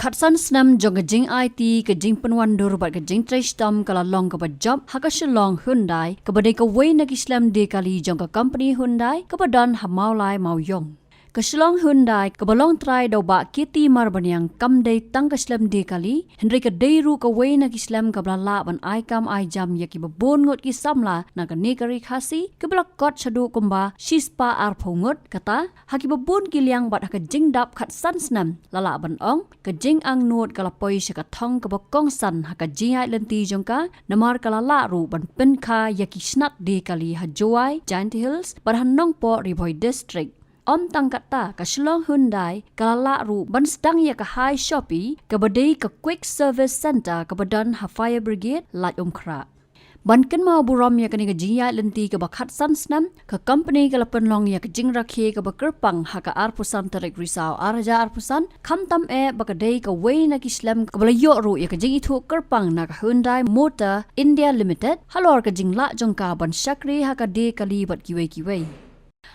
Khatsan Snem jong jing IT ke jing penwandur bat ke jing trestam kala long ke job haka Shillong Hyundai ke badai ke wei nak Islam de kali jong ke company Hyundai ke badan hamau lai mau yong. Ke Shillong Hyundai ke balong try do ba kiti mar banyang kam dei tang ke Islam de kali Henry ke deiru ke wei nak Islam ke blala ban ai kam ai jam ya ki babon ngut ki Samla na ke negari khasi ke blak kot chadu kumba shispa ar phongut kata haki babon ki liang bat haka jing dap Khatsan Snem lala ban ong ke jing ang nuot kala poi shaka thong ke bakong san haka jingai lenti jongka namar kala la ru ban pen kha ya ki snat de kali ha joai Giant Hills par hanong po Riboy district. Om tang kata ke Shillong Hyundai kala la ru ban sedang ya ke high Shopee ke badai ke quick service center ke badan ha fire brigade lat kra. Ban ken mau buram ya ke ni ke jia lenti ke Khatsan Snem ke company ke lapen long ya ke jing rakhe ke kerpang ha ke arpusan tarik risau araja arpusan kham tam e bakadai ke wei na Islam ke balayo ru ya ke jing itu kerpang na ke Hyundai Motor India Limited halor ke jing la jongka ban Shakri ha ke de kali bat kiwei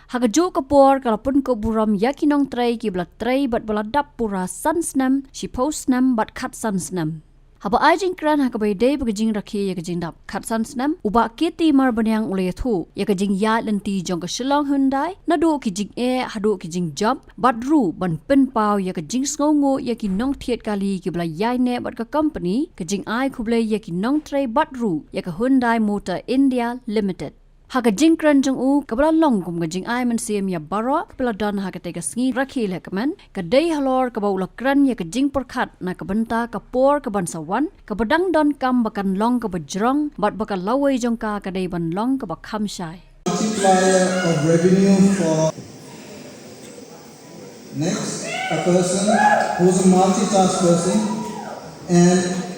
Haka jo kapor kalapun ko buram yakinong tray ki bla tray bat baladap pura san Snem si post Snem bat Khatsan Snem. Haba ajing kran haka bay day bagajing rakhi yakajing dap Khatsan Snem uba kiti mar banyang ulay thu yakajing ya lenti jong ka Shillong Hyundai nado ki jing hado ki jing job bat ru ban pen pau yakajing sngongo yakinong thiet kali ki bla yai ne bat ka company kajing ai kublay yakinong tray bat ru yaka Hyundai Motor India Limited. Haka jing kran jong u kabla long kum ga jing ai man siam ya baro kabla don haka te ga sngi rakhi lekman ka dei halor ka baula kran ya ka jing perkhat na ka banta ka por ka ban sawan ka badang don kam bakan long ka bajrong bat baka lawai jong ka dei ban long ka ba kham shai multiplier of revenue for next a person who's a multitask person and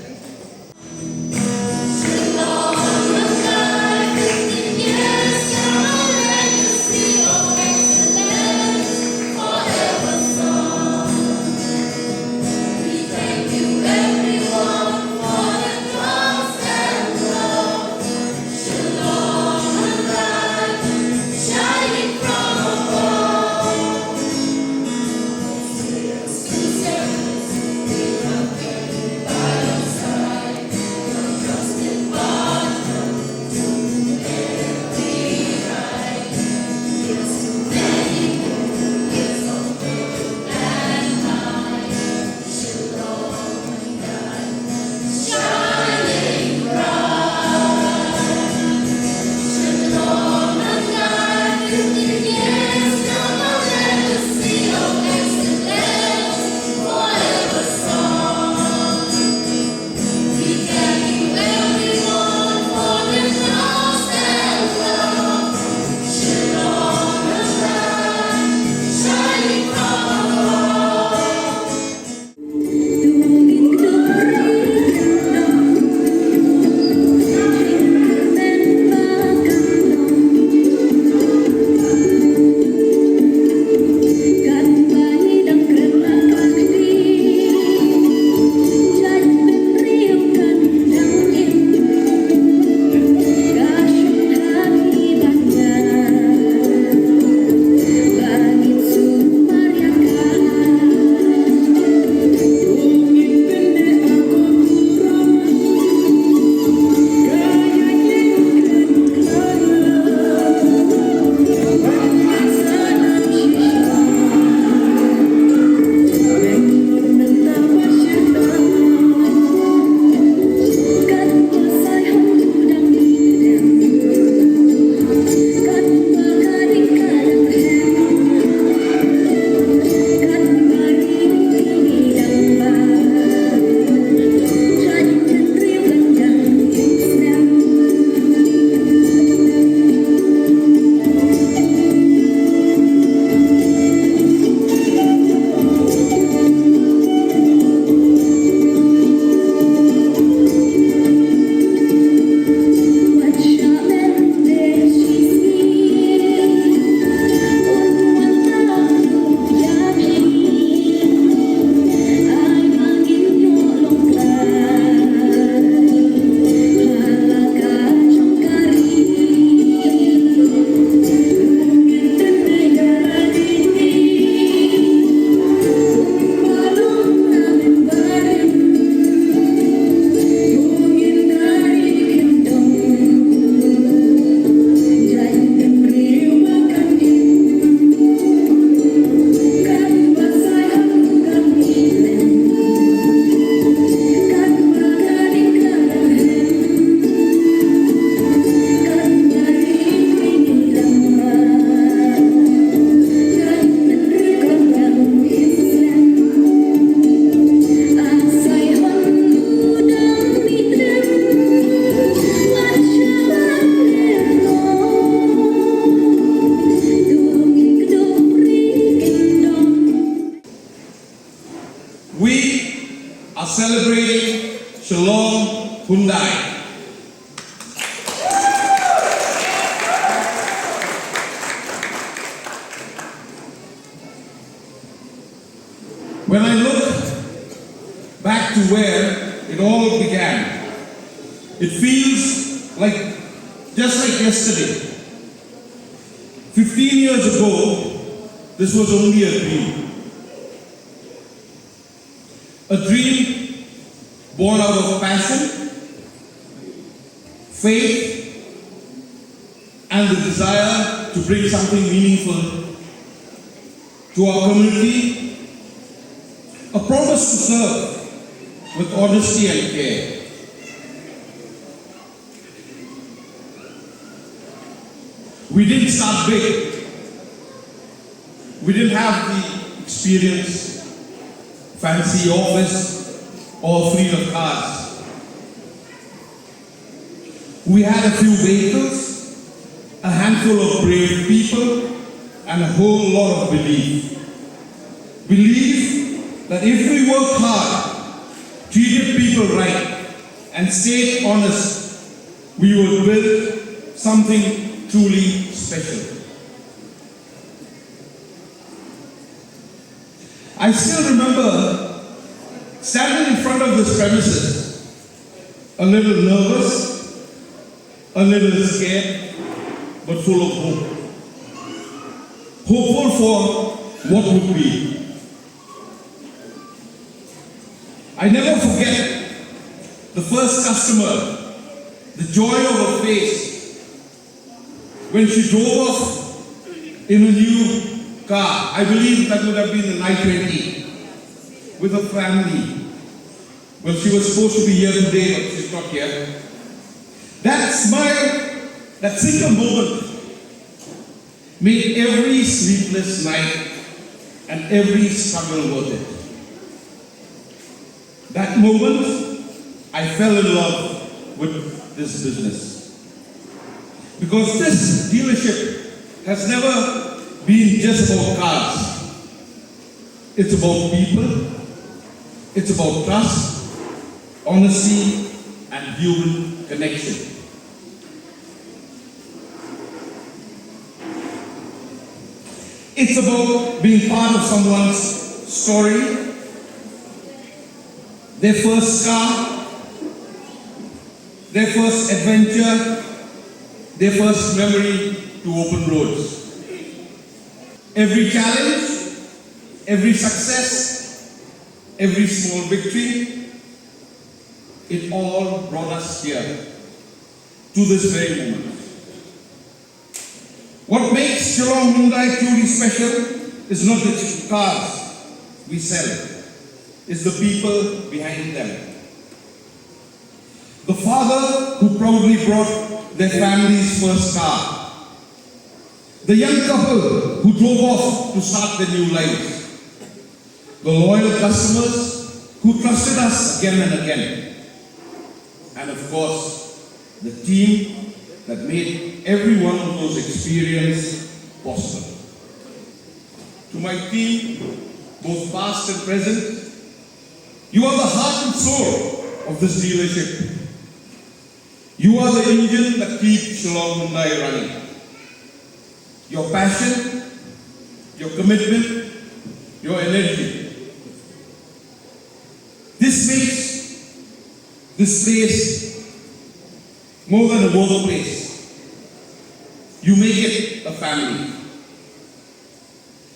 celebrating Shillong Hyundai. When I look back to where it all began, it feels like just like yesterday. 15 years ago, this was only a dream. A dream born out of passion, faith, and the desire to bring something meaningful to our community. A promise to serve with honesty and care. We didn't start big. We didn't have the experience, fancy office, or fleet of cars. We had a few vehicles, a handful of brave people, and a whole lot of belief. Belief that if we work hard, treated people right, and stayed honest, we will build something truly special. I still remember standing in front of this premises, a little nervous, a little scared, but full of hope. Hopeful for what would be. I never forget the first customer, the joy of her face when she drove off in a new car. I believe that would have been the I-20 with her family. Well, she was supposed to be here today, but she's not here. That smile, that single moment, made every sleepless night and every struggle worth it. That moment, I fell in love with this business. Because this dealership has never been just about cars. It's about people, it's about trust, honesty, and human connection. It's about being part of someone's story, their first car, their first adventure, their first memory to open roads. Every challenge, every success, every small victory, it all brought us here to this very moment. What makes Shillong Hyundai truly special is not the cars we sell. It's the people behind them. The father who proudly brought their family's first car. The young couple who drove off to start their new lives. The loyal customers who trusted us again and again. And of course, the team that made every one of those experiences possible. To my team, both past and present, you are the heart and soul of this dealership. You are the engine that keeps Shillong Mail running. Your passion, your commitment, your energy. This makes this place more than a workplace. You make it a family.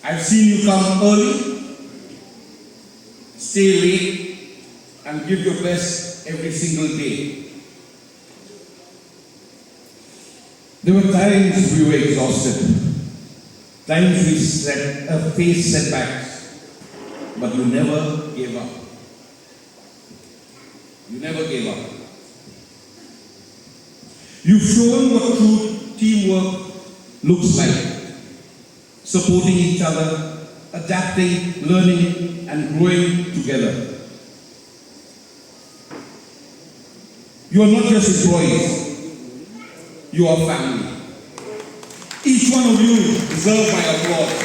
I've seen you come early, stay late, and give your best every single day. There were times we were exhausted, times we faced setbacks, but you never gave up. You never gave up. You've shown what true teamwork looks like, supporting each other, adapting, learning, and growing together. You are not just employees, you are family. Each one of you deserves my applause.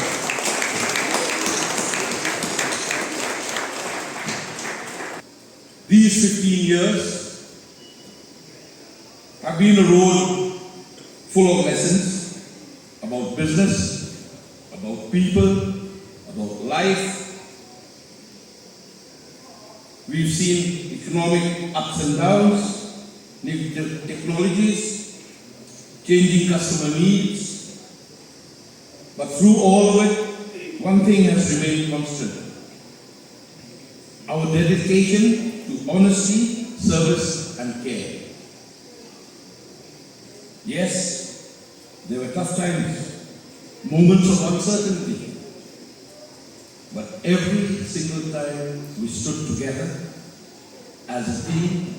These 15 years have been a road full of lessons about business, about people, about life. We've seen economic ups and downs, new technologies, changing customer needs. But through all of it, one thing has remained constant: our dedication to honesty, service, and care. Yes, there were tough times, moments of uncertainty. But every single time we stood together as a team,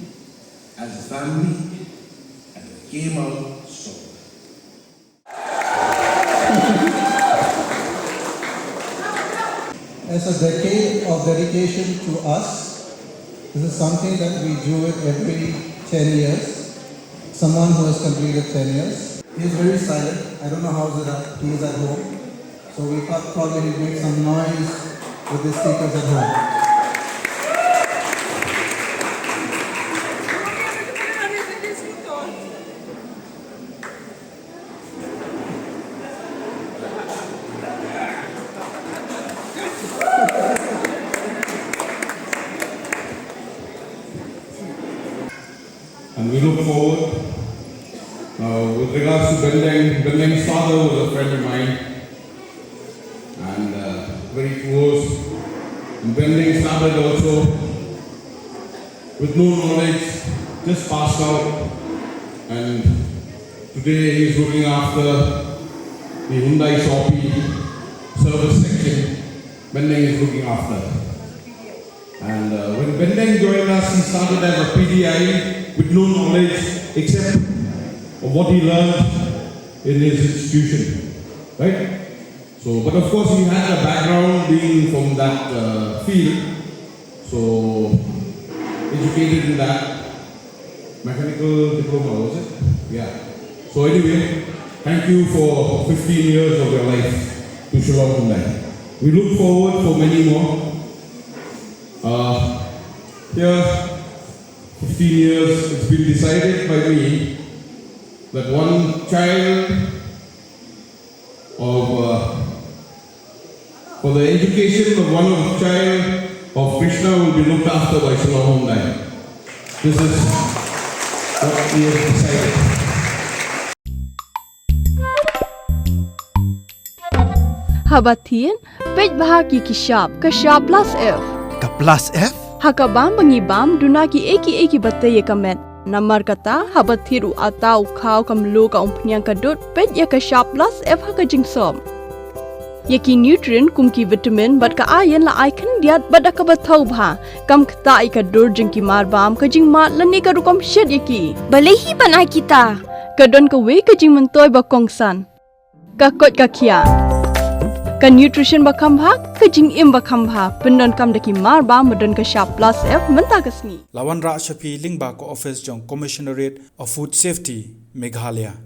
as a family, and we came out strong. As a decade of dedication to us, this is something that we do it every 10 years. Someone who has completed 10 years. He is very silent. I don't know how he is at home. So we thought probably he'd make some noise with the speakers at home. And we look forward, with regards to Bendeng's father was a friend of mine, and very close. And Bendeng started also with no knowledge, just passed out, and today he is looking after the Hyundai service section. Bendeng is looking after. And when Bendeng joined us, he started as a PDI with no knowledge except of what he learned in his institution, right? So, but of course he had a background being from that field, so educated in that, mechanical diploma, was it? Yeah. So anyway, thank you for 15 years of your life to Shillong Mail. We look forward for many more. Here, 15 years, it's been decided by me that one child for the education of one child of Krishna will be looked after by Shillong Mail. This is what we have decided. Habatin, pej bahagi kishab plus F. Ka plus F? Hakabam bangibam dunaki eki bataya kamet. Namar kata habathiru atau kau kamlu ka umpnyang kadut pej ya kishab plus F haka jingsom. Yaki nutrient kumki vitamin bat ka ayan la icon diat bat ka bathau bha kam kta ikadur jingki marbam ka jingmat lani ka rukom shed yaki. Balehi banai kita. Kadon ka we ka jing mentoy ba kongsan. Ka kot ka kia. Ka nutrition bakam bhag ka jing im bakam bha pendon kam daki mar ba modon ka sharp plus F menta kasni Lawan Ra Shafi Lingba ko office jong Commissionerate of Food Safety Meghalaya.